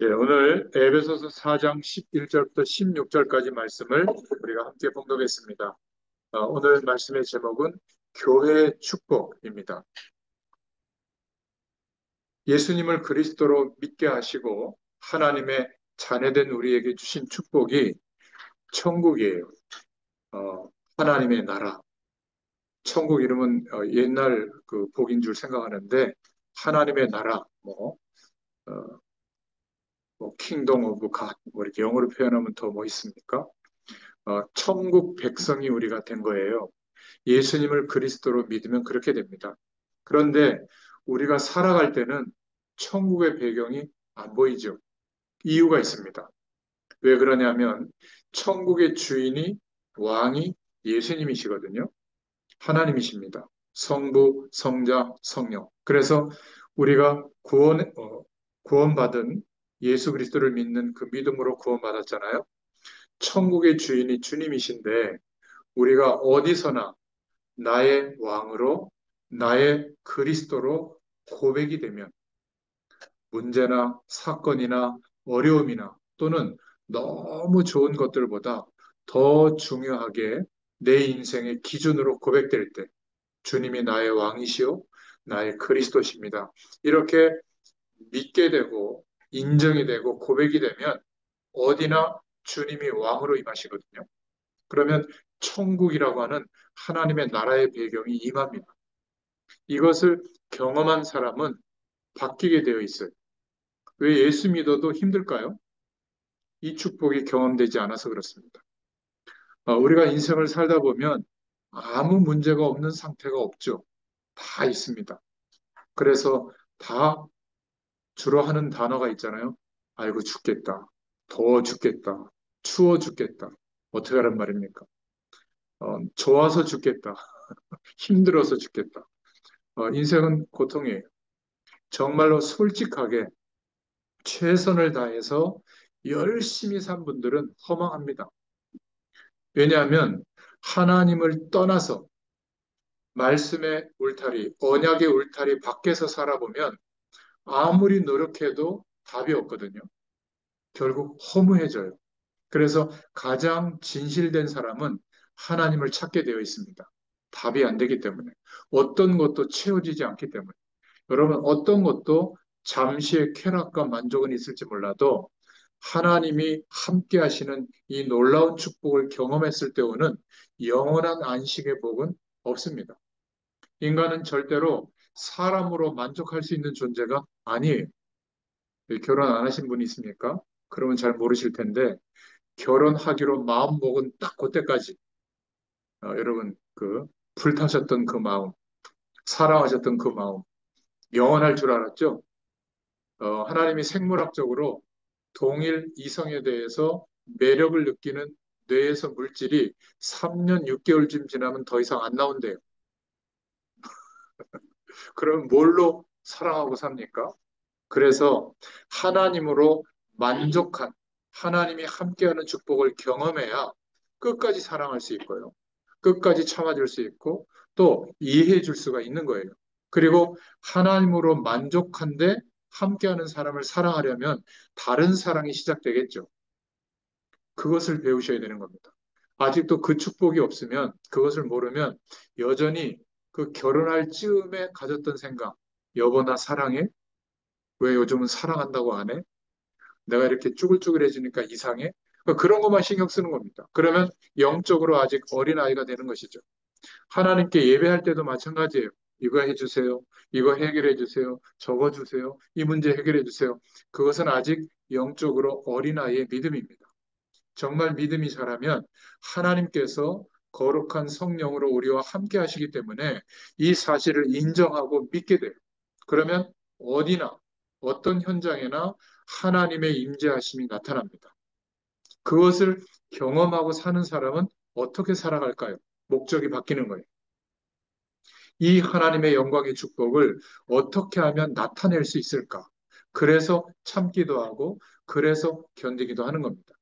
예, 오늘 에베소서 4장 11절부터 16절까지 말씀을 우리가 함께 봉독했습니다. 오늘 말씀의 제목은 교회의 축복입니다. 예수님을 그리스도로 믿게 하시고 하나님의 자녀된 우리에게 주신 축복이 천국이에요. 하나님의 나라. 천국 이름은 옛날 그 복인 줄 생각하는데 하나님의 나라, 어, 킹덤 오브 갓, 이렇게 영어로 표현하면 더 멋있습니까? 천국 백성이 우리가 된 거예요. 예수님을 그리스도로 믿으면 그렇게 됩니다. 그런데 우리가 살아갈 때는 천국의 배경이 안 보이죠. 이유가 있습니다. 왜 그러냐면 천국의 주인이 왕이 예수님이시거든요. 하나님이십니다. 성부, 성자, 성령. 그래서 우리가 구원받은 예수 그리스도를 믿는 그 믿음으로 구원받았잖아요. 천국의 주인이 주님이신데 우리가 어디서나 나의 왕으로 나의 그리스도로 고백이 되면 문제나 사건이나 어려움이나 또는 너무 좋은 것들보다 더 중요하게 내 인생의 기준으로 고백될 때 주님이 나의 왕이시오 나의 그리스도십니다. 이렇게 믿게 되고 인정이 되고 고백이 되면 어디나 주님이 왕으로 임하시거든요. 그러면 천국이라고 하는 하나님의 나라의 배경이 임합니다. 이것을 경험한 사람은 바뀌게 되어 있어요. 왜 예수 믿어도 힘들까요? 이 축복이 경험되지 않아서 그렇습니다. 우리가 인생을 살다 보면 아무 문제가 없는 상태가 없죠. 다 있습니다. 그래서 다 주로 하는 단어가 있잖아요. 아이고 죽겠다. 더워 죽겠다. 추워 죽겠다. 어떻게 하란 말입니까? 좋아서 죽겠다. 힘들어서 죽겠다. 인생은 고통이에요. 정말로 솔직하게 최선을 다해서 열심히 산 분들은 허망합니다. 왜냐하면 하나님을 떠나서 말씀의 울타리, 언약의 울타리 밖에서 살아보면 아무리 노력해도 답이 없거든요. 결국 허무해져요. 그래서 가장 진실된 사람은 하나님을 찾게 되어 있습니다. 답이 안 되기 때문에. 어떤 것도 채워지지 않기 때문에. 여러분, 어떤 것도 잠시의 쾌락과 만족은 있을지 몰라도 하나님이 함께 하시는 이 놀라운 축복을 경험했을 때 오는 영원한 안식의 복은 없습니다. 인간은 절대로 사람으로 만족할 수 있는 존재가 아니에요. 결혼 안 하신 분이 있습니까? 그러면 잘 모르실 텐데 결혼하기로 마음 먹은 딱 그때까지 여러분 그 불타셨던 그 마음, 사랑하셨던 그 마음 영원할 줄 알았죠? 하나님이 생물학적으로 동일 이성에 대해서 매력을 느끼는 뇌에서 물질이 3년 6개월쯤 지나면 더 이상 안 나온대요. 그럼 뭘로 사랑하고 삽니까? 그래서 하나님으로 만족한 하나님이 함께하는 축복을 경험해야 끝까지 사랑할 수 있고요. 끝까지 참아줄 수 있고 또 이해해 줄 수가 있는 거예요. 그리고 하나님으로 만족한데 함께하는 사람을 사랑하려면 다른 사랑이 시작되겠죠. 그것을 배우셔야 되는 겁니다. 아직도 그 축복이 없으면 그것을 모르면 여전히 그 결혼할 즈음에 가졌던 생각, 여보 나 사랑해? 왜 요즘은 사랑한다고 안 해? 내가 이렇게 쭈글쭈글해지니까 이상해? 그러니까 그런 것만 신경 쓰는 겁니다. 그러면 영적으로 아직 어린아이가 되는 것이죠. 하나님께 예배할 때도 마찬가지예요. 이거 해주세요. 이거 해결해 주세요. 적어 주세요. 이 문제 해결해 주세요. 그것은 아직 영적으로 어린아이의 믿음입니다. 정말 믿음이 자라면 하나님께서 거룩한 성령으로 우리와 함께 하시기 때문에 이 사실을 인정하고 믿게 돼요. 그러면 어디나 어떤 현장에나 하나님의 임재하심이 나타납니다. 그것을 경험하고 사는 사람은 어떻게 살아갈까요? 목적이 바뀌는 거예요. 이 하나님의 영광의 축복을 어떻게 하면 나타낼 수 있을까? 그래서 참기도 하고, 그래서 견디기도 하는 겁니다.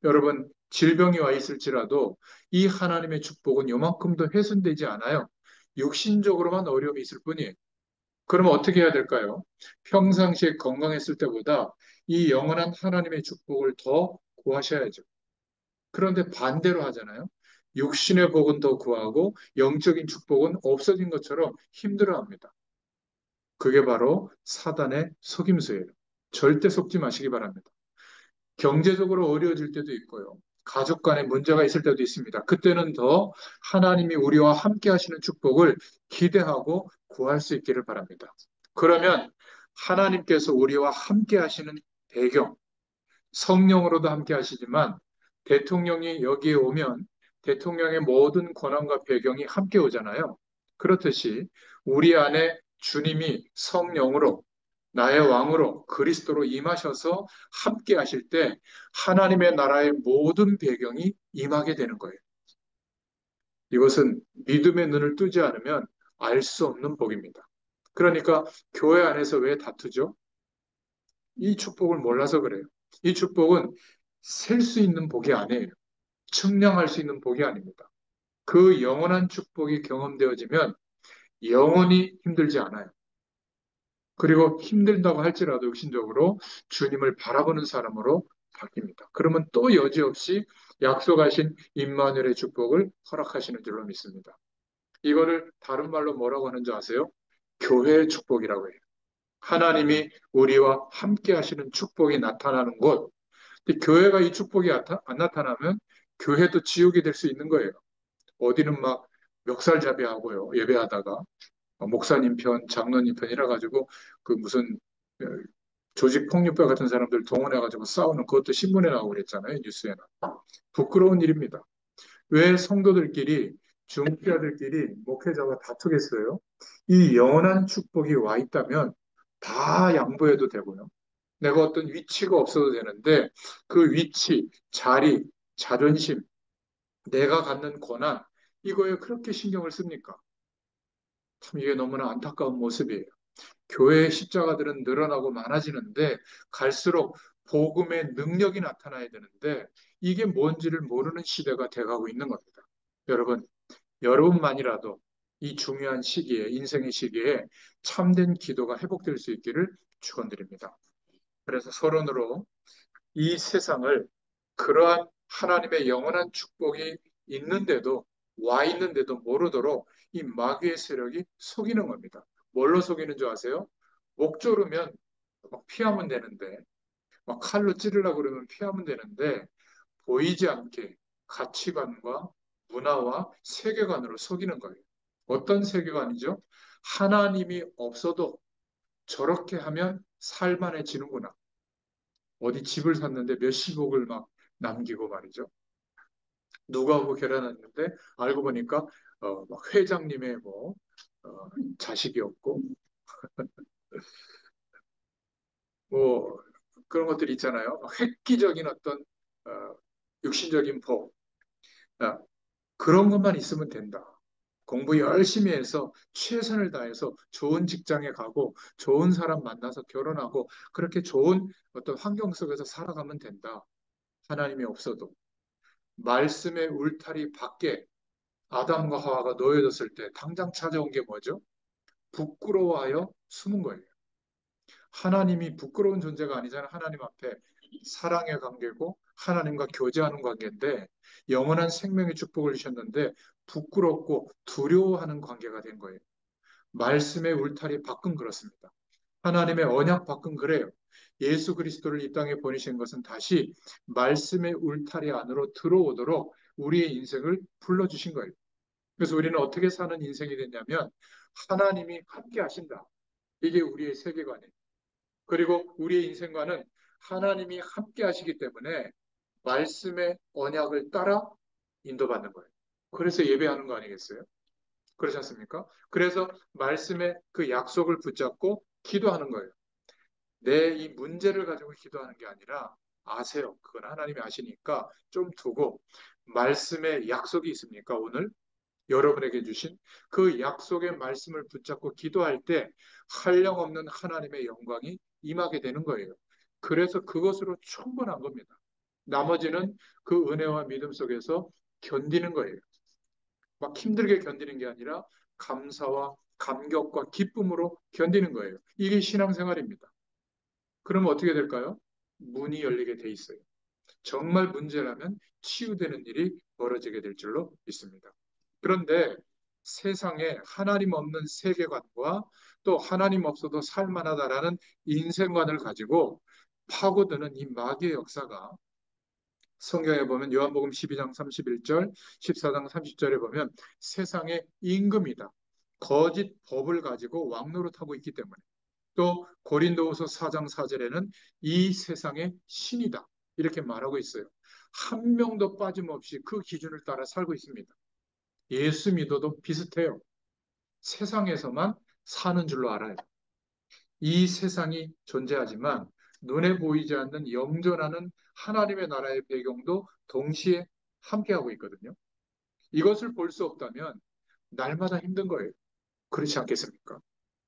여러분, 질병이 와 있을지라도 이 하나님의 축복은 요만큼도 훼손되지 않아요. 육신적으로만 어려움이 있을 뿐이에요. 그러면 어떻게 해야 될까요? 평상시에 건강했을 때보다 이 영원한 하나님의 축복을 더 구하셔야죠. 그런데 반대로 하잖아요. 육신의 복은 더 구하고 영적인 축복은 없어진 것처럼 힘들어합니다. 그게 바로 사단의 속임수예요. 절대 속지 마시기 바랍니다. 경제적으로 어려워질 때도 있고요. 가족 간에 문제가 있을 때도 있습니다. 그때는 더 하나님이 우리와 함께 하시는 축복을 기대하고 구할 수 있기를 바랍니다. 그러면 하나님께서 우리와 함께 하시는 배경, 성령으로도 함께 하시지만 대통령이 여기에 오면 대통령의 모든 권한과 배경이 함께 오잖아요. 그렇듯이 우리 안에 주님이 성령으로 나의 왕으로 그리스도로 임하셔서 함께 하실 때 하나님의 나라의 모든 배경이 임하게 되는 거예요. 이것은 믿음의 눈을 뜨지 않으면 알 수 없는 복입니다. 그러니까 교회 안에서 왜 다투죠? 이 축복을 몰라서 그래요. 이 축복은 셀 수 있는 복이 아니에요. 측량할 수 있는 복이 아닙니다. 그 영원한 축복이 경험되어지면 영원히 힘들지 않아요. 그리고 힘들다고 할지라도 육신적으로 주님을 바라보는 사람으로 바뀝니다. 그러면 또 여지없이 약속하신 임마누엘의 축복을 허락하시는 줄로 믿습니다. 이거를 다른 말로 뭐라고 하는 줄 아세요? 교회의 축복이라고 해요. 하나님이 우리와 함께 하시는 축복이 나타나는 곳. 근데 교회가 이 축복이 안 나타나면 교회도 지옥이 될 수 있는 거예요. 어디는 막 멱살잡이하고요. 예배하다가 목사님 편, 장로님 편 이래가지고 그 무슨 조직 폭력배 같은 사람들 동원해가지고 싸우는 그것도 신문에 나오고 그랬잖아요. 뉴스에는. 부끄러운 일입니다. 왜 성도들끼리 중직자들끼리 목회자가 다투겠어요? 이 영원한 축복이 와 있다면 다 양보해도 되고요. 내가 어떤 위치가 없어도 되는데 그 위치, 자리, 자존심, 내가 갖는 권한 이거에 그렇게 신경을 씁니까? 참 이게 너무나 안타까운 모습이에요. 교회의 십자가들은 늘어나고 많아지는데 갈수록 복음의 능력이 나타나야 되는데 이게 뭔지를 모르는 시대가 돼가고 있는 겁니다. 여러분, 여러분만이라도 이 중요한 시기에, 인생의 시기에 참된 기도가 회복될 수 있기를 축원드립니다. 그래서 서론으로 이 세상을 그러한 하나님의 영원한 축복이 있는데도 와 있는데도 모르도록 이 마귀의 세력이 속이는 겁니다. 뭘로 속이는 줄 아세요? 목 조르면 막 피하면 되는데 막 칼로 찌르려고 그러면 피하면 되는데 보이지 않게 가치관과 문화와 세계관으로 속이는 거예요. 어떤 세계관이죠? 하나님이 없어도 저렇게 하면 살만해지는구나. 어디 집을 샀는데 몇십억을 막 남기고 말이죠. 누구하고 결혼했는데 알고 보니까 막 회장님의 뭐 어, 자식이었고 뭐 그런 것들이 있잖아요. 획기적인 어떤 어, 육신적인 복 그런 것만 있으면 된다. 공부 열심히 해서 최선을 다해서 좋은 직장에 가고 좋은 사람 만나서 결혼하고 그렇게 좋은 어떤 환경 속에서 살아가면 된다. 하나님이 없어도. 말씀의 울타리 밖에 아담과 하와가 놓여졌을 때 당장 찾아온 게 뭐죠? 부끄러워하여 숨은 거예요. 하나님이 부끄러운 존재가 아니잖아요. 하나님 앞에 사랑의 관계고 하나님과 교제하는 관계인데 영원한 생명의 축복을 주셨는데 부끄럽고 두려워하는 관계가 된 거예요. 말씀의 울타리 밖은 그렇습니다. 하나님의 언약 밖은 그래요. 예수 그리스도를 이 땅에 보내신 것은 다시 말씀의 울타리 안으로 들어오도록 우리의 인생을 불러주신 거예요. 그래서 우리는 어떻게 사는 인생이 됐냐면 하나님이 함께 하신다. 이게 우리의 세계관이에요. 그리고 우리의 인생과는 하나님이 함께 하시기 때문에 말씀의 언약을 따라 인도받는 거예요. 그래서 예배하는 거 아니겠어요? 그렇지 않습니까? 그래서 말씀의 그 약속을 붙잡고 기도하는 거예요. 내 이 문제를 가지고 기도하는 게 아니라 아세요. 그건 하나님이 아시니까 좀 두고 말씀의 약속이 있습니까? 오늘 여러분에게 주신 그 약속의 말씀을 붙잡고 기도할 때 한량없는 하나님의 영광이 임하게 되는 거예요. 그래서 그것으로 충분한 겁니다. 나머지는 그 은혜와 믿음 속에서 견디는 거예요. 막 힘들게 견디는 게 아니라 감사와 감격과 기쁨으로 견디는 거예요. 이게 신앙생활입니다. 그러면 어떻게 될까요? 문이 열리게 돼 있어요. 정말 문제라면 치유되는 일이 벌어지게 될 줄로 믿습니다. 그런데 세상에 하나님 없는 세계관과 또 하나님 없어도 살만하다라는 인생관을 가지고 파고드는 이 마귀의 역사가 성경에 보면 요한복음 12장 31절, 14장 30절에 보면 세상의 임금이다. 거짓 법을 가지고 왕노릇하고 있기 때문에 또 고린도후서 4장 4절에는 이 세상의 신이다. 이렇게 말하고 있어요. 한 명도 빠짐없이 그 기준을 따라 살고 있습니다. 예수 믿어도 비슷해요. 세상에서만 사는 줄로 알아요. 이 세상이 존재하지만 눈에 보이지 않는 영존하는 하나님의 나라의 배경도 동시에 함께하고 있거든요. 이것을 볼 수 없다면 날마다 힘든 거예요. 그렇지 않겠습니까?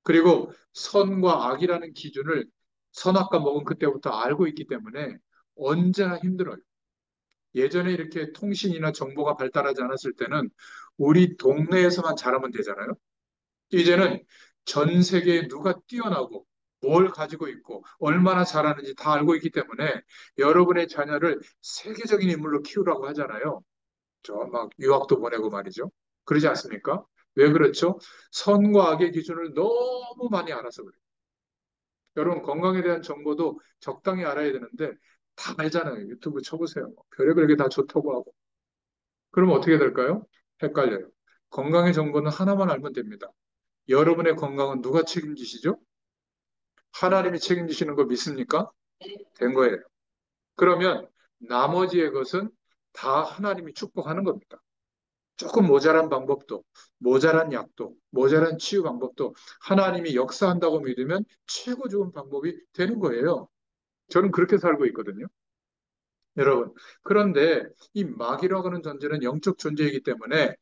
그리고 선과 악이라는 기준을 선악과 먹은 그때부터 알고 있기 때문에 언제나 힘들어요. 예전에 이렇게 통신이나 정보가 발달하지 않았을 때는 우리 동네에서만 잘하면 되잖아요. 이제는 전 세계에 누가 뛰어나고 뭘 가지고 있고 얼마나 잘하는지 다 알고 있기 때문에 여러분의 자녀를 세계적인 인물로 키우라고 하잖아요. 저 막 유학도 보내고 말이죠. 그러지 않습니까? 왜 그렇죠? 선과 악의 기준을 너무 많이 알아서 그래요. 여러분 건강에 대한 정보도 적당히 알아야 되는데 다 알잖아요. 유튜브 쳐보세요. 별의별 게 다 좋다고 하고. 그러면 어떻게 될까요? 헷갈려요. 건강의 정보는 하나만 알면 됩니다. 여러분의 건강은 누가 책임지시죠? 하나님이 책임지시는 거 믿습니까? 된 거예요. 그러면 나머지의 것은 다 하나님이 축복하는 겁니다. 조금 모자란 방법도, 모자란 약도, 모자란 치유 방법도 하나님이 역사한다고 믿으면 최고 좋은 방법이 되는 거예요. 저는 그렇게 살고 있거든요. 여러분, 그런데 이 마귀라고 하는 존재는 영적 존재이기 때문에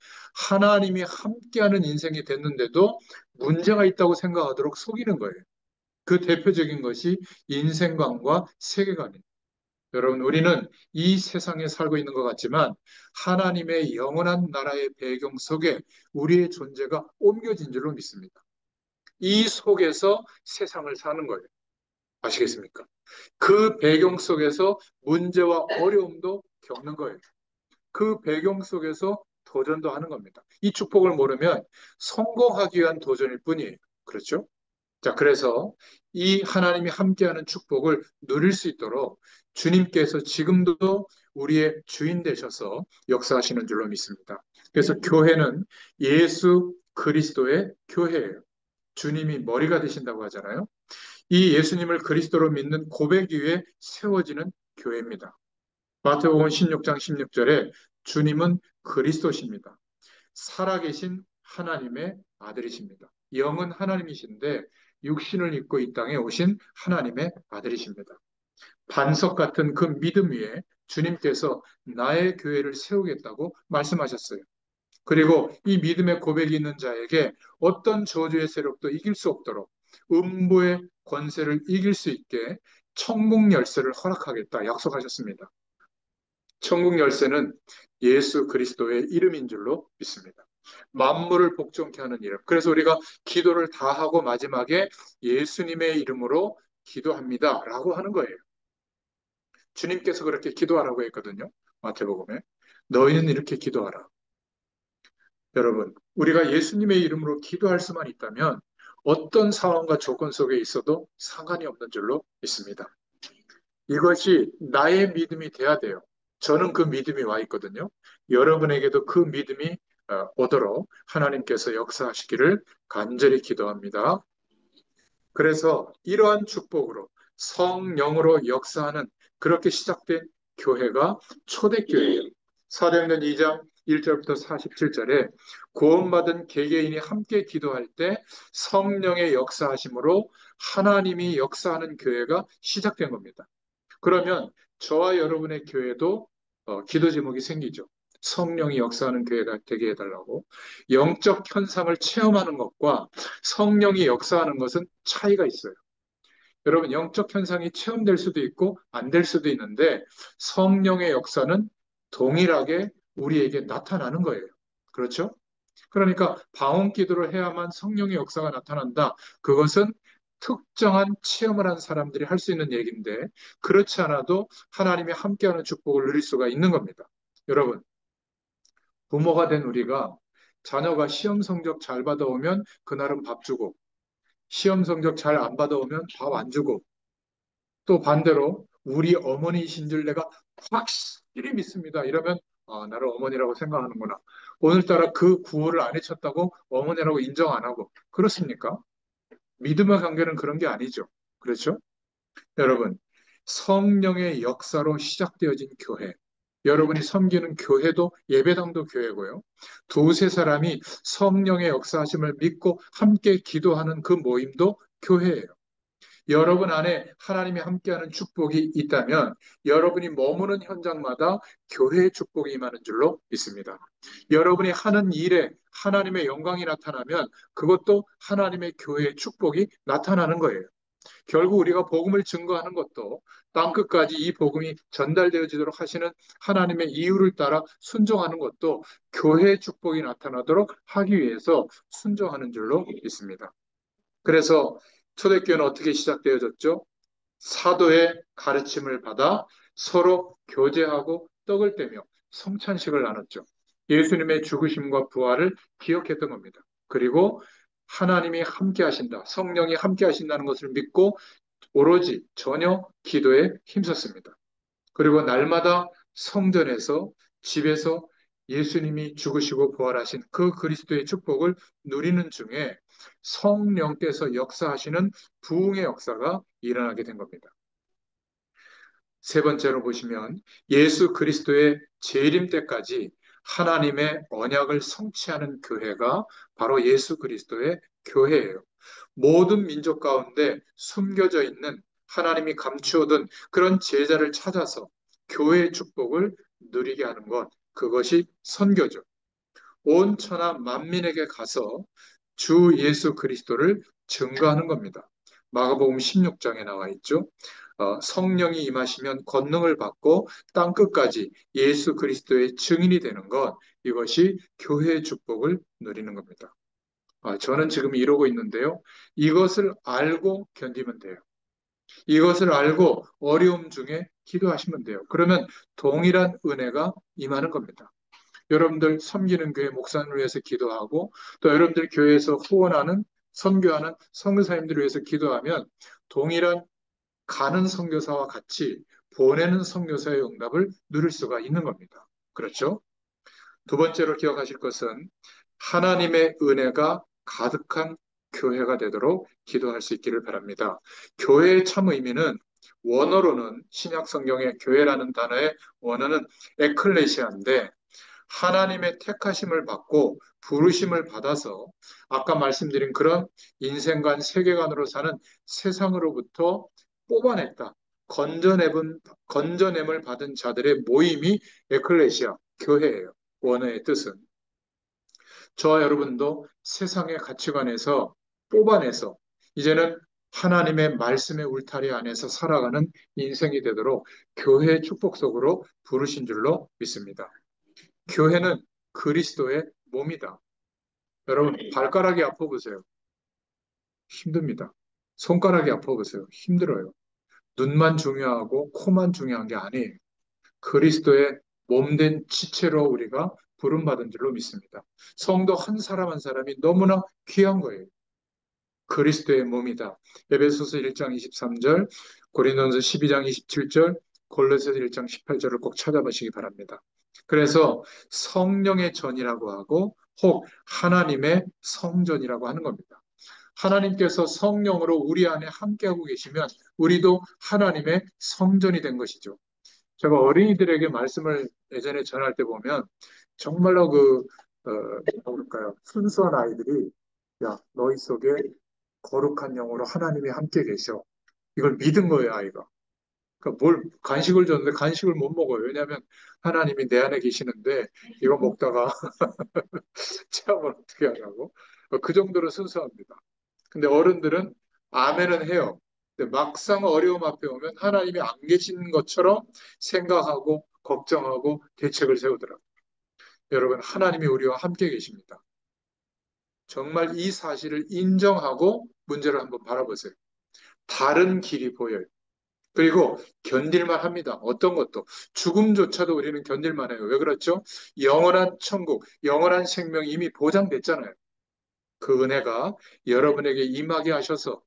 하나님이 함께하는 인생이 됐는데도 문제가 있다고 생각하도록 속이는 거예요. 그 대표적인 것이 인생관과 세계관이에요. 여러분, 우리는 이 세상에 살고 있는 것 같지만 하나님의 영원한 나라의 배경 속에 우리의 존재가 옮겨진 줄로 믿습니다. 이 속에서 세상을 사는 거예요. 아시겠습니까? 그 배경 속에서 문제와 어려움도 겪는 거예요. 그 배경 속에서 도전도 하는 겁니다. 이 축복을 모르면 성공하기 위한 도전일 뿐이에요. 그렇죠? 자, 그래서 이 하나님이 함께하는 축복을 누릴 수 있도록 주님께서 지금도 우리의 주인 되셔서 역사하시는 줄로 믿습니다. 그래서 교회는 예수 그리스도의 교회예요. 주님이 머리가 되신다고 하잖아요. 이 예수님을 그리스도로 믿는 고백 위에 세워지는 교회입니다. 마태복음 16장 16절에 주님은 그리스도십니다. 살아계신 하나님의 아들이십니다. 영은 하나님이신데 육신을 입고 이 땅에 오신 하나님의 아들이십니다. 반석 같은 그 믿음 위에 주님께서 나의 교회를 세우겠다고 말씀하셨어요. 그리고 이 믿음의 고백이 있는 자에게 어떤 저주의 세력도 이길 수 없도록 음부의 권세를 이길 수 있게 천국 열쇠를 허락하겠다 약속하셨습니다. 천국 열쇠는 예수 그리스도의 이름인 줄로 믿습니다. 만물을 복종케 하는 이름. 그래서 우리가 기도를 다 하고 마지막에 예수님의 이름으로 기도합니다. 라고 하는 거예요. 주님께서 그렇게 기도하라고 했거든요. 마태복음에. 너희는 이렇게 기도하라. 여러분, 우리가 예수님의 이름으로 기도할 수만 있다면 어떤 상황과 조건 속에 있어도 상관이 없는 줄로 믿습니다. 이것이 나의 믿음이 돼야 돼요. 저는 그 믿음이 와 있거든요. 여러분에게도 그 믿음이 오도록 하나님께서 역사하시기를 간절히 기도합니다. 그래서 이러한 축복으로 성령으로 역사하는 그렇게 시작된 교회가 초대교회예요. 사도행전 2장 1절부터 47절에 구원받은 개개인이 함께 기도할 때 성령의 역사하심으로 하나님이 역사하는 교회가 시작된 겁니다. 그러면 저와 여러분의 교회도 기도 제목이 생기죠. 성령이 역사하는 교회가 되게 해달라고. 영적 현상을 체험하는 것과 성령이 역사하는 것은 차이가 있어요. 여러분, 영적 현상이 체험될 수도 있고 안 될 수도 있는데 성령의 역사는 동일하게 우리에게 나타나는 거예요. 그렇죠? 그러니까 방언 기도를 해야만 성령의 역사가 나타난다. 그것은 특정한 체험을 한 사람들이 할 수 있는 얘기인데 그렇지 않아도 하나님이 함께하는 축복을 누릴 수가 있는 겁니다. 여러분, 부모가 된 우리가 자녀가 시험 성적 잘 받아오면 그날은 밥 주고 시험 성적 잘 안 받아오면 밥 안 주고 또 반대로 우리 어머니이신 줄 내가 확실히 믿습니다. 이러면 아, 나를 어머니라고 생각하는구나. 오늘따라 그 구호를 안 해쳤다고 어머니라고 인정 안 하고 그렇습니까? 믿음의 관계는 그런 게 아니죠. 그렇죠? 여러분, 성령의 역사로 시작되어진 교회. 여러분이 섬기는 교회도 예배당도 교회고요. 두세 사람이 성령의 역사하심을 믿고 함께 기도하는 그 모임도 교회예요. 여러분 안에 하나님이 함께하는 축복이 있다면 여러분이 머무는 현장마다 교회의 축복이 임하는 줄로 믿습니다. 여러분이 하는 일에 하나님의 영광이 나타나면 그것도 하나님의 교회의 축복이 나타나는 거예요. 결국 우리가 복음을 증거하는 것도 땅끝까지 이 복음이 전달되어지도록 하시는 하나님의 이유를 따라 순종하는 것도 교회의 축복이 나타나도록 하기 위해서 순종하는 줄로 믿습니다. 그래서 초대교회는 어떻게 시작되어졌죠? 사도의 가르침을 받아 서로 교제하고 떡을 떼며 성찬식을 나눴죠. 예수님의 죽으심과 부활을 기억했던 겁니다. 그리고 하나님이 함께 하신다, 성령이 함께 하신다는 것을 믿고 오로지 전혀 기도에 힘썼습니다. 그리고 날마다 성전에서 집에서 예수님이 죽으시고 부활하신 그 그리스도의 축복을 누리는 중에 성령께서 역사하시는 부흥의 역사가 일어나게 된 겁니다. 세 번째로 보시면 예수 그리스도의 재림 때까지 하나님의 언약을 성취하는 교회가 바로 예수 그리스도의 교회예요. 모든 민족 가운데 숨겨져 있는 하나님이 감추어둔 그런 제자를 찾아서 교회의 축복을 누리게 하는 것, 그것이 선교죠. 온 천하 만민에게 가서 주 예수 그리스도를 증거하는 겁니다. 마가복음 16장에 나와 있죠. 성령이 임하시면 권능을 받고 땅끝까지 예수 그리스도의 증인이 되는 것, 이것이 교회의 축복을 누리는 겁니다. 저는 지금 이러고 있는데요. 이것을 알고 견디면 돼요. 이것을 알고 어려움 중에 기도하시면 돼요. 그러면 동일한 은혜가 임하는 겁니다. 여러분들 섬기는 교회 목사님을 위해서 기도하고 또 여러분들 교회에서 후원하는 선교하는 선교사님들을 위해서 기도하면 동일한 가는 선교사와 같이 보내는 선교사의 응답을 누릴 수가 있는 겁니다. 그렇죠? 두 번째로 기억하실 것은 하나님의 은혜가 가득한 교회가 되도록 기도할 수 있기를 바랍니다. 교회의 참 의미는 원어로는 신약 성경의 교회라는 단어의 원어는 에클레시아인데 하나님의 택하심을 받고 부르심을 받아서 아까 말씀드린 그런 인생관 세계관으로 사는 세상으로부터 뽑아냈다. 건져냄을 받은 자들의 모임이 에클레시아, 교회예요. 원어의 뜻은. 저와 여러분도 세상의 가치관에서 뽑아내서 이제는 하나님의 말씀의 울타리 안에서 살아가는 인생이 되도록 교회의 축복 속으로 부르신 줄로 믿습니다. 교회는 그리스도의 몸이다. 여러분, 발가락이 아파보세요. 힘듭니다. 손가락이 아파보세요. 힘들어요. 눈만 중요하고 코만 중요한 게 아니에요. 그리스도의 몸된 지체로 우리가 부름받은 줄로 믿습니다. 성도 한 사람 한 사람이 너무나 귀한 거예요. 그리스도의 몸이다. 에베소서 1장 23절, 고린도전서 12장 27절, 골로새서 1장 18절을 꼭 찾아보시기 바랍니다. 그래서 성령의 전이라고 하고 혹 하나님의 성전이라고 하는 겁니다. 하나님께서 성령으로 우리 안에 함께하고 계시면 우리도 하나님의 성전이 된 것이죠. 제가 어린이들에게 말씀을 예전에 전할 때 보면 정말로 뭐랄까요, 순수한 아이들이 야, 너희 속에 거룩한 영으로 하나님이 함께 계셔. 이걸 믿은 거예요, 아이가. 그러니까 뭘 간식을 줬는데 간식을 못 먹어요. 왜냐하면 하나님이 내 안에 계시는데 이거 먹다가 체험을 어떻게 하냐고. 그 정도로 순수합니다. 근데 어른들은 아멘은 해요. 근데 막상 어려움 앞에 오면 하나님이 안 계신 것처럼 생각하고 걱정하고 대책을 세우더라고요. 여러분, 하나님이 우리와 함께 계십니다. 정말 이 사실을 인정하고 문제를 한번 바라보세요. 다른 길이 보여요. 그리고 견딜만 합니다. 어떤 것도. 죽음조차도 우리는 견딜만 해요. 왜 그렇죠? 영원한 천국, 영원한 생명이 이미 보장됐잖아요. 그 은혜가 여러분에게 임하게 하셔서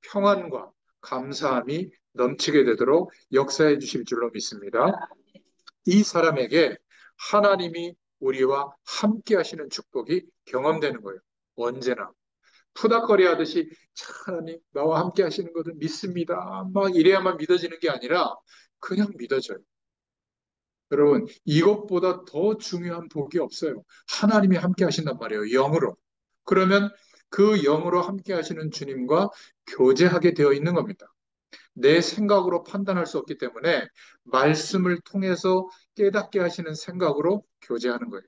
평안과 감사함이 넘치게 되도록 역사해 주실 줄로 믿습니다. 이 사람에게 하나님이 우리와 함께 하시는 축복이 경험되는 거예요. 언제나. 푸닥거리 하듯이 하나님 나와 함께 하시는 것을 믿습니다. 막 이래야만 믿어지는 게 아니라 그냥 믿어져요. 여러분, 이것보다 더 중요한 복이 없어요. 하나님이 함께 하신단 말이에요. 영으로. 그러면 그 영으로 함께 하시는 주님과 교제하게 되어 있는 겁니다. 내 생각으로 판단할 수 없기 때문에 말씀을 통해서 깨닫게 하시는 생각으로 교제하는 거예요.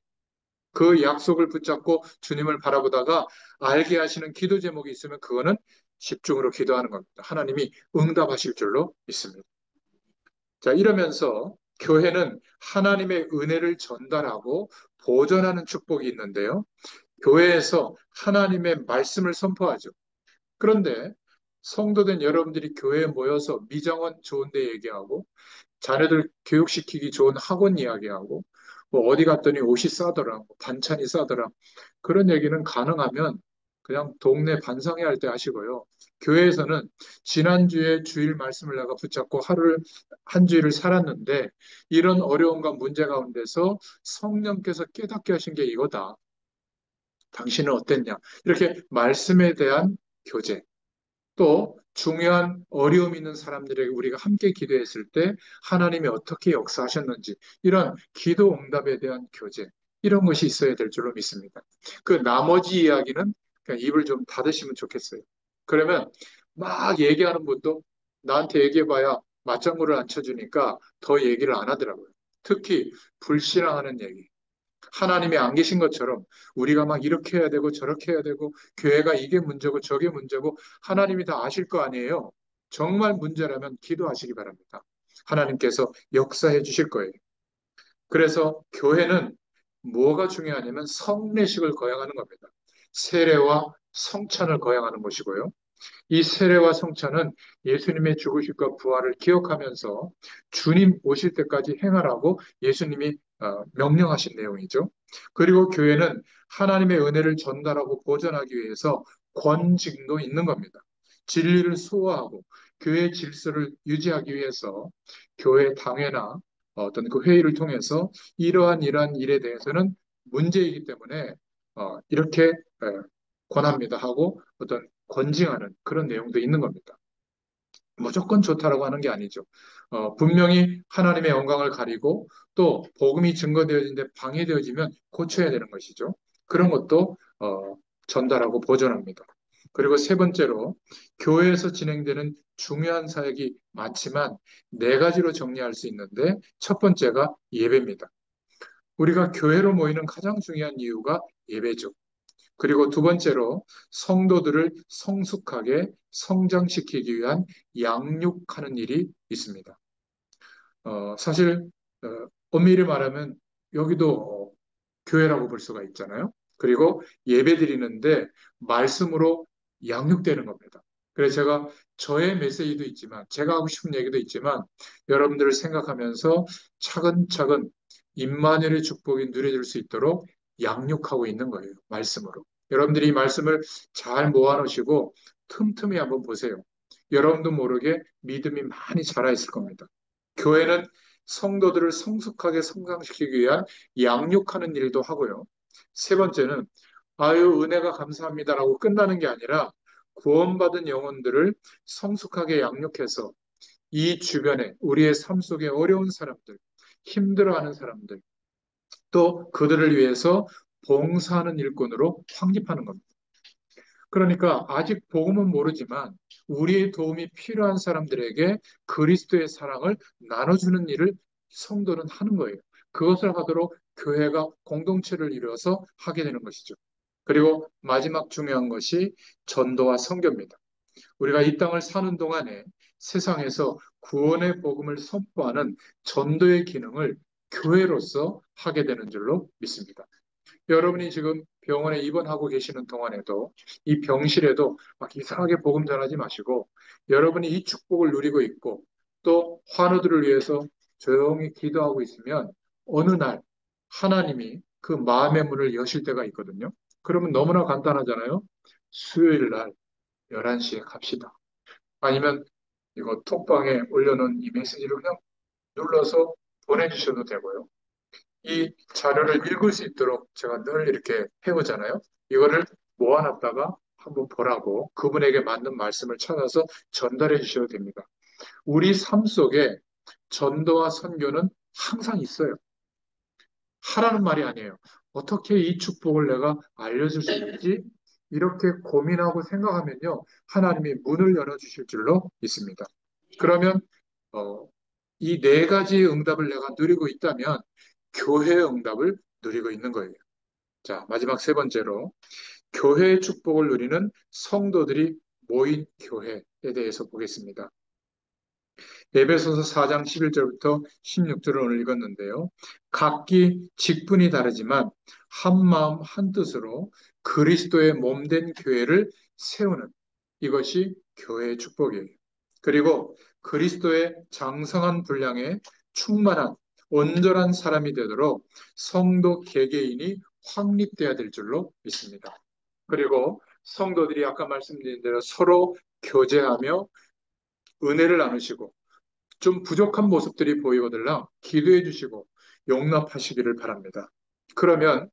그 약속을 붙잡고 주님을 바라보다가 알게 하시는 기도 제목이 있으면 그거는 집중으로 기도하는 겁니다. 하나님이 응답하실 줄로 믿습니다. 자, 이러면서 교회는 하나님의 은혜를 전달하고 보존하는 축복이 있는데요. 교회에서 하나님의 말씀을 선포하죠. 그런데 성도된 여러분들이 교회에 모여서 미장원 좋은데 얘기하고 자녀들 교육시키기 좋은 학원 이야기하고 뭐 어디 갔더니 옷이 싸더라, 뭐 반찬이 싸더라. 그런 얘기는 가능하면 그냥 동네 반상회 할 때 하시고요. 교회에서는 지난주에 주일 말씀을 내가 붙잡고 하루를 한 주일을 살았는데 이런 어려움과 문제 가운데서 성령께서 깨닫게 하신 게 이거다. 당신은 어땠냐? 이렇게 말씀에 대한 교제. 또 중요한 어려움 있는 사람들에게 우리가 함께 기도했을 때 하나님이 어떻게 역사하셨는지 이런 기도 응답에 대한 교제 이런 것이 있어야 될 줄로 믿습니다. 그 나머지 이야기는 그냥 입을 좀 닫으시면 좋겠어요. 그러면 막 얘기하는 분도 나한테 얘기해봐야 맞장구를 안 쳐주니까 더 얘기를 안 하더라고요. 특히 불신앙하는 얘기. 하나님이 안 계신 것처럼 우리가 막 이렇게 해야 되고 저렇게 해야 되고 교회가 이게 문제고 저게 문제고 하나님이 다 아실 거 아니에요. 정말 문제라면 기도하시기 바랍니다. 하나님께서 역사해 주실 거예요. 그래서 교회는 뭐가 중요하냐면 성례식을 거행하는 겁니다. 세례와 성찬을 거행하는 것이고요. 이 세례와 성찬은 예수님의 죽으심과 부활을 기억하면서 주님 오실 때까지 행하라고 예수님이 명령하신 내용이죠. 그리고 교회는 하나님의 은혜를 전달하고 보존하기 위해서 권직도 있는 겁니다. 진리를 수호하고 교회 질서를 유지하기 위해서 교회 당회나 어떤 그 회의를 통해서 이러한 일에 대해서는 문제이기 때문에 이렇게 권합니다 하고 어떤 권징하는 그런 내용도 있는 겁니다. 무조건 좋다라고 하는 게 아니죠. 분명히 하나님의 영광을 가리고 또 복음이 증거되어지는데 방해되어지면 고쳐야 되는 것이죠. 그런 것도 전달하고 보존합니다. 그리고 세 번째로 교회에서 진행되는 중요한 사역이 많지만 네 가지로 정리할 수 있는데 첫 번째가 예배입니다. 우리가 교회로 모이는 가장 중요한 이유가 예배죠. 그리고 두 번째로 성도들을 성숙하게 성장시키기 위한 양육하는 일이 있습니다. 사실 엄밀히 말하면 여기도 교회라고 볼 수가 있잖아요. 그리고 예배 드리는데 말씀으로 양육되는 겁니다. 그래서 제가 저의 메시지도 있지만 제가 하고 싶은 얘기도 있지만 여러분들을 생각하면서 차근차근 임마누엘의 축복이 누려질 수 있도록 양육하고 있는 거예요. 말씀으로. 여러분들이 이 말씀을 잘 모아놓으시고 틈틈이 한번 보세요. 여러분도 모르게 믿음이 많이 자라 있을 겁니다. 교회는 성도들을 성숙하게 성장시키기 위한 양육하는 일도 하고요. 세 번째는 아유 은혜가 감사합니다라고 끝나는 게 아니라 구원받은 영혼들을 성숙하게 양육해서 이 주변에 우리의 삶 속에 어려운 사람들, 힘들어하는 사람들, 또 그들을 위해서 봉사하는 일꾼으로 확립하는 겁니다. 그러니까 아직 복음은 모르지만 우리의 도움이 필요한 사람들에게 그리스도의 사랑을 나눠주는 일을 성도는 하는 거예요. 그것을 하도록 교회가 공동체를 이루어서 하게 되는 것이죠. 그리고 마지막 중요한 것이 전도와 선교입니다. 우리가 이 땅을 사는 동안에 세상에서 구원의 복음을 선포하는 전도의 기능을 교회로서 하게 되는 줄로 믿습니다. 여러분이 지금 병원에 입원하고 계시는 동안에도 이 병실에도 막 이상하게 복음 전하지 마시고 여러분이 이 축복을 누리고 있고 또 환우들을 위해서 조용히 기도하고 있으면 어느 날 하나님이 그 마음의 문을 여실 때가 있거든요. 그러면 너무나 간단하잖아요. 수요일 날 11시에 갑시다. 아니면 이거 톡방에 올려놓은 이 메시지를 그냥 눌러서 보내주셔도 되고요. 이 자료를 읽을 수 있도록 제가 늘 이렇게 해오잖아요. 이거를 모아놨다가 한번 보라고 그분에게 맞는 말씀을 찾아서 전달해 주셔도 됩니다. 우리 삶 속에 전도와 선교는 항상 있어요. 하라는 말이 아니에요. 어떻게 이 축복을 내가 알려줄 수 있지? 이렇게 고민하고 생각하면요. 하나님이 문을 열어주실 줄로 믿습니다. 그러면 어, 이 네 가지의 응답을 내가 누리고 있다면 교회의 응답을 누리고 있는 거예요. 자, 마지막 세 번째로 교회의 축복을 누리는 성도들이 모인 교회에 대해서 보겠습니다. 에베소서 4장 11절부터 16절을 오늘 읽었는데요. 각기 직분이 다르지만 한 마음 한 뜻으로 그리스도의 몸된 교회를 세우는 이것이 교회의 축복이에요. 그리고 그리스도의 장성한 분량에 충만한 온전한 사람이 되도록 성도 개개인이 확립돼야 될 줄로 믿습니다. 그리고 성도들이 아까 말씀드린 대로 서로 교제하며 은혜를 나누시고 좀 부족한 모습들이 보이거들랑 기도해 주시고 용납하시기를 바랍니다. 그러면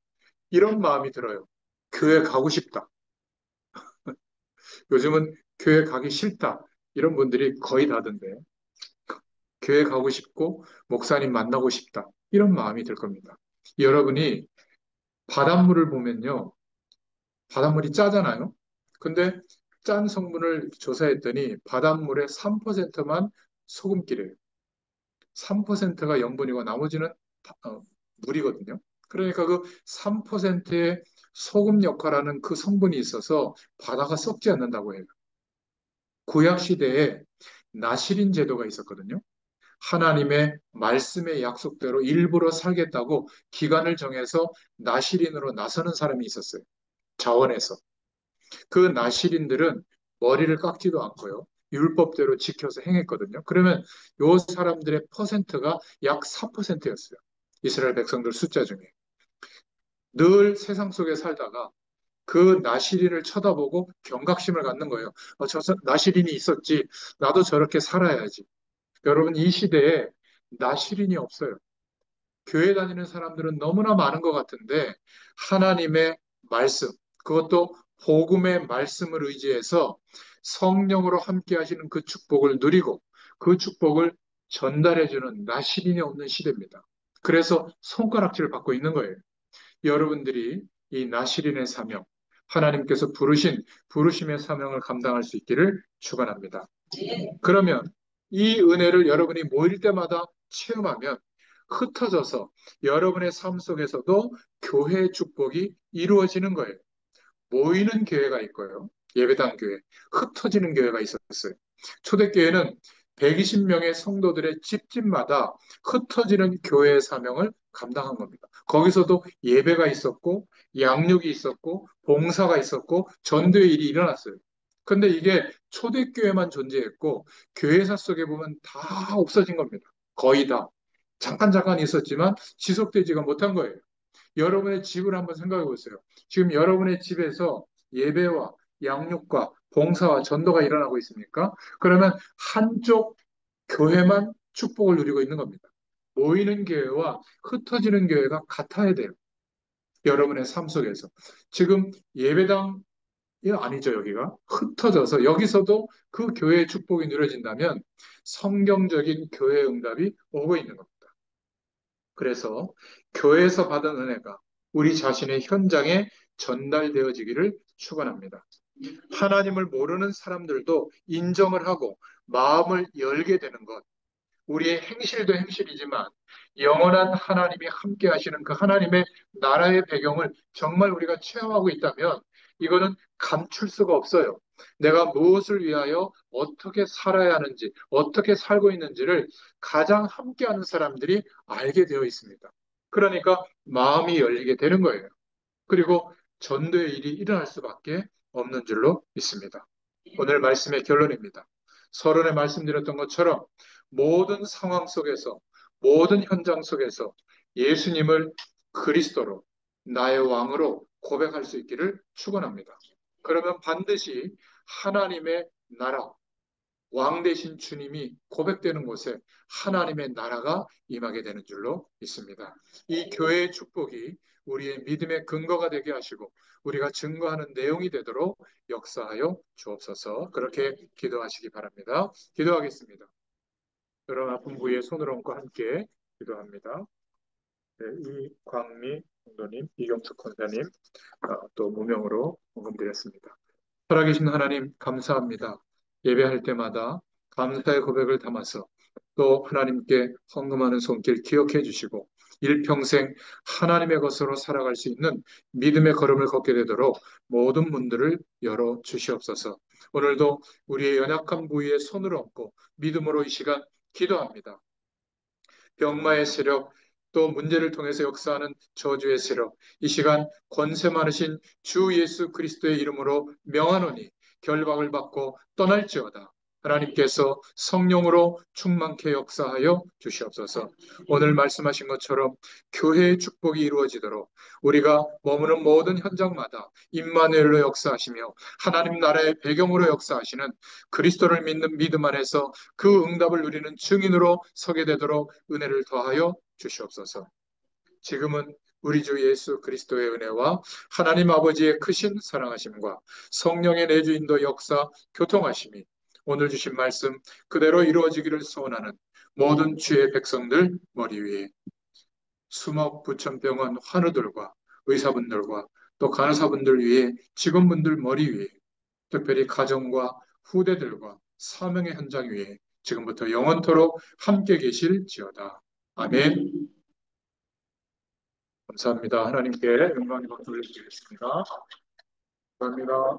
이런 마음이 들어요. 교회 가고 싶다. 요즘은 교회 가기 싫다. 이런 분들이 거의 다던데. 교회 가고 싶고 목사님 만나고 싶다. 이런 마음이 들 겁니다. 여러분이 바닷물을 보면요. 바닷물이 짜잖아요. 근데 짠 성분을 조사했더니 바닷물의 3%만 소금기래요. 3%가 염분이고 나머지는 물이거든요. 그러니까 그 3%의 소금 역할하는 그 성분이 있어서 바다가 썩지 않는다고 해요. 구약 시대에 나시린 제도가 있었거든요. 하나님의 말씀의 약속대로 일부러 살겠다고 기간을 정해서 나시린으로 나서는 사람이 있었어요. 자원에서. 그 나시린들은 머리를 깎지도 않고요. 율법대로 지켜서 행했거든요. 그러면 요 사람들의 퍼센트가 약 4%였어요. 이스라엘 백성들 숫자 중에. 늘 세상 속에 살다가 그 나시린을 쳐다보고 경각심을 갖는 거예요. 저 나시린이 있었지. 나도 저렇게 살아야지. 여러분, 이 시대에 나시린이 없어요. 교회 다니는 사람들은 너무나 많은 것 같은데 하나님의 말씀, 그것도 복음의 말씀을 의지해서 성령으로 함께 하시는 그 축복을 누리고 그 축복을 전달해주는 나시린이 없는 시대입니다. 그래서 손가락질을 받고 있는 거예요. 여러분들이 이 나시린의 사명, 하나님께서 부르심의 사명을 감당할 수 있기를 축원합니다. 그러면 이 은혜를 여러분이 모일 때마다 체험하면 흩어져서 여러분의 삶 속에서도 교회의 축복이 이루어지는 거예요. 모이는 교회가 있고요. 예배당 교회, 흩어지는 교회가 있었어요. 초대교회는 120명의 성도들의 집집마다 흩어지는 교회의 사명을 감당한 겁니다. 거기서도 예배가 있었고, 양육이 있었고, 봉사가 있었고, 전도의 일이 일어났어요. 근데 이게 초대교회만 존재했고, 교회사 속에 보면 다 없어진 겁니다. 거의 다. 잠깐 잠깐 있었지만 지속되지가 못한 거예요. 여러분의 집을 한번 생각해 보세요. 지금 여러분의 집에서 예배와 양육과 봉사와 전도가 일어나고 있습니까? 그러면 한쪽 교회만 축복을 누리고 있는 겁니다. 모이는 교회와 흩어지는 교회가 같아야 돼요. 여러분의 삶 속에서. 지금 예배당이 아니죠, 여기가. 흩어져서 여기서도 그 교회의 축복이 누려진다면 성경적인 교회 응답이 오고 있는 겁니다. 그래서 교회에서 받은 은혜가 우리 자신의 현장에 전달되어지기를 축원합니다. 하나님을 모르는 사람들도 인정을 하고 마음을 열게 되는 것. 우리의 행실도 행실이지만 영원한 하나님이 함께 하시는 그 하나님의 나라의 배경을 정말 우리가 체험하고 있다면 이거는 감출 수가 없어요. 내가 무엇을 위하여 어떻게 살아야 하는지, 어떻게 살고 있는지를 가장 함께하는 사람들이 알게 되어 있습니다. 그러니까 마음이 열리게 되는 거예요. 그리고 전도의 일이 일어날 수밖에 없는 줄로 믿습니다. 오늘 말씀의 결론입니다. 서론에 말씀드렸던 것처럼 모든 상황 속에서, 모든 현장 속에서 예수님을 그리스도로, 나의 왕으로 고백할 수 있기를 축원합니다. 그러면 반드시 하나님의 나라, 왕 되신 주님이 고백되는 곳에 하나님의 나라가 임하게 되는 줄로 믿습니다. 이 교회의 축복이 우리의 믿음의 근거가 되게 하시고 우리가 증거하는 내용이 되도록 역사하여 주옵소서. 그렇게 기도하시기 바랍니다. 기도하겠습니다. 여러분 아픈 부위에 손을 얹고 함께 기도합니다. 네, 이광미 성도님, 이경숙 권사님, 또 무명으로 헌금드렸습니다. 살아계신 하나님 감사합니다. 예배할 때마다 감사의 고백을 담아서 또 하나님께 헌금하는 손길 기억해 주시고 일평생 하나님의 것으로 살아갈 수 있는 믿음의 걸음을 걷게 되도록 모든 문들을 열어 주시옵소서. 오늘도 우리의 연약한 부위에 손을 얹고 믿음으로 이 시간 기도합니다. 병마의 세력, 또 문제를 통해서 역사하는 저주의 세력, 이 시간 권세 많으신 주 예수 그리스도의 이름으로 명하노니 결박을 받고 떠날지어다. 하나님께서 성령으로 충만케 역사하여 주시옵소서. 오늘 말씀하신 것처럼 교회의 축복이 이루어지도록 우리가 머무는 모든 현장마다 임마누엘로 역사하시며 하나님 나라의 배경으로 역사하시는 그리스도를 믿는 믿음 안에서 그 응답을 누리는 증인으로 서게 되도록 은혜를 더하여 주시옵소서. 지금은 우리 주 예수 그리스도의 은혜와 하나님 아버지의 크신 사랑하심과 성령의 내주인도 역사 교통하심이 오늘 주신 말씀 그대로 이루어지기를 소원하는 모든 주의 백성들 머리 위에 수목 부천병원 환우들과 의사분들과 또 간호사분들 위에 직원분들 머리 위에 특별히 가정과 후대들과 사명의 현장 위에 지금부터 영원토록 함께 계실지어다. 아멘. 감사합니다. 하나님께 영광의 박수 올려드리겠습니다. 감사합니다.